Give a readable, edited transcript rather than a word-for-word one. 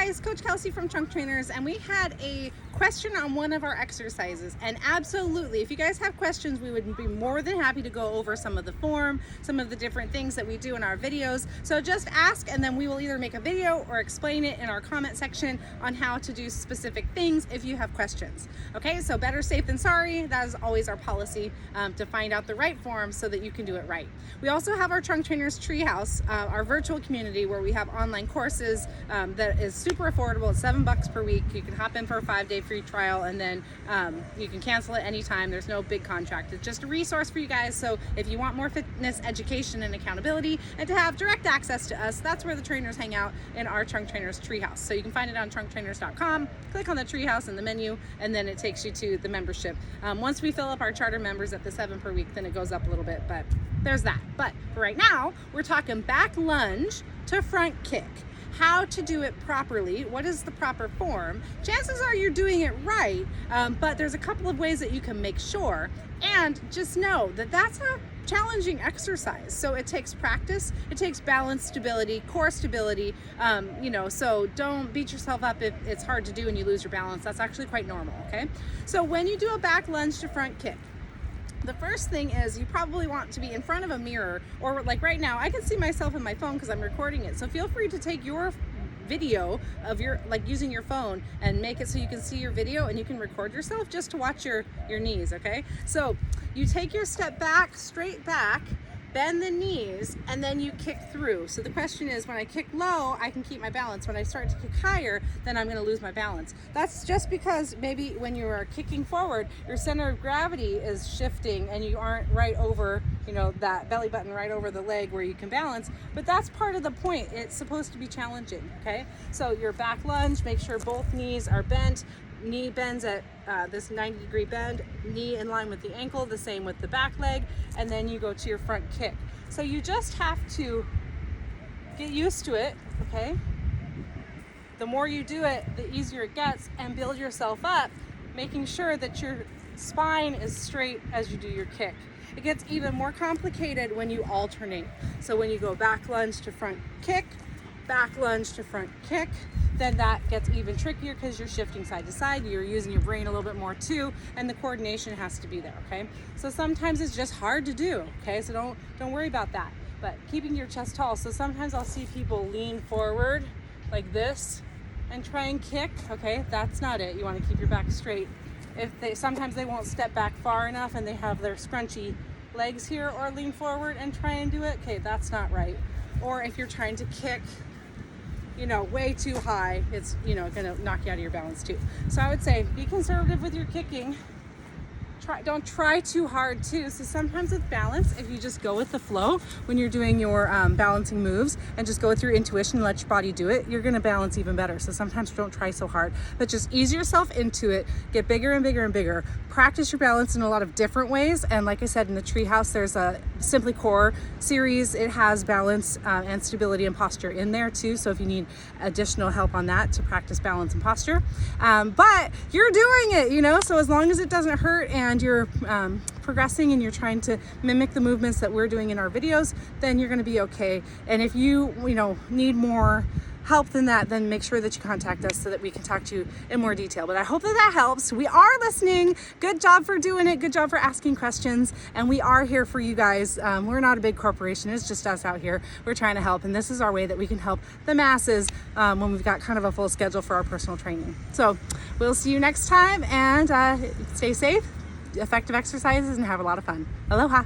guys, Coach Kelsey from Trunk Trainers, and we had a question on one of our exercises. And absolutely, if you guys have questions, we would be more than happy to go over some of the form, some of the different things that we do in our videos. So just ask, and then we will either make a video or explain it in our comment section on how to do specific things if you have questions. Okay, so better safe than sorry. That is always our policy, to find out the right form so that you can do it right. We also have our Trunk Trainers Treehouse, our virtual community where we have online courses that is super affordable. It's $7 per week. You can hop in for a 5-day free trial, and then you can cancel it anytime. There's no big contract. It's just a resource for you guys. So if you want more fitness education and accountability and to have direct access to us, that's where the trainers hang out in our Trunk Trainers Treehouse. So you can find it on trunktrainers.com, click on the Treehouse in the menu, and then it takes you to the membership. Once we fill up our charter members at the 7 per week, then it goes up a little bit, but there's that. But for right now, we're talking back lunge to front kick. How to do it properly, what is the proper form. Chances are you're doing it right, but there's a couple of ways that you can make sure. And just know that that's a challenging exercise. So it takes practice, it takes balance, stability, core stability, so don't beat yourself up if it's hard to do and you lose your balance. That's actually quite normal, okay? So when you do a back lunge to front kick, the first thing is you probably want to be in front of a mirror, or like right now, I can see myself in my phone because I'm recording it. So feel free to take your video of your, like using your phone, and make it so you can see your video and you can record yourself just to watch your knees, okay? So you take your step back, straight back, bend the knees, and then you kick through. So the question is, when I kick low, I can keep my balance. When I start to kick higher, then I'm gonna lose my balance. That's just because maybe when you are kicking forward, your center of gravity is shifting and you aren't right over, that belly button right over the leg where you can balance, but that's part of the point. It's supposed to be challenging, okay? So your back lunge, make sure both knees are bent. Knee bends at this 90-degree bend, knee in line with the ankle, the same with the back leg, and then you go to your front kick. So you just have to get used to it, okay? The more you do it, the easier it gets, and build yourself up, making sure that your spine is straight as you do your kick. It gets even more complicated when you alternate. So when you go back lunge to front kick, back lunge to front kick, then that gets even trickier because you're shifting side to side, you're using your brain a little bit more too, and the coordination has to be there, okay? So sometimes it's just hard to do, okay? So don't worry about that, but keeping your chest tall. So sometimes I'll see people lean forward like this and try and kick, okay? That's not it. You want to keep your back straight. Sometimes they won't step back far enough and they have their scrunchy legs here, or lean forward and try and do it, okay, that's not right. Or if you're trying to kick way too high, it's gonna knock you out of your balance too. So I would say be conservative with your kicking. Don't try too hard too. So sometimes with balance, if you just go with the flow when you're doing your balancing moves and just go with your intuition and let your body do it, you're gonna balance even better. So sometimes don't try so hard, but just ease yourself into it, get bigger and bigger and bigger. Practice your balance in a lot of different ways. And like I said, in the Treehouse, there's a Simply Core series. It has balance and stability and posture in there too. So if you need additional help on that to practice balance and posture, but you're doing it, so as long as it doesn't hurt and you're progressing and you're trying to mimic the movements that we're doing in our videos, then you're going to be okay. And if you need more help than that, then make sure that you contact us so that we can talk to you in more detail. But I hope that helps. We are listening. Good job for doing it. Good job for asking questions. And we are here for you guys. We're not a big corporation. It's just us out here. We're trying to help. And this is our way that we can help the masses when we've got kind of a full schedule for our personal training. So we'll see you next time, and stay safe, effective exercises, and have a lot of fun. Aloha.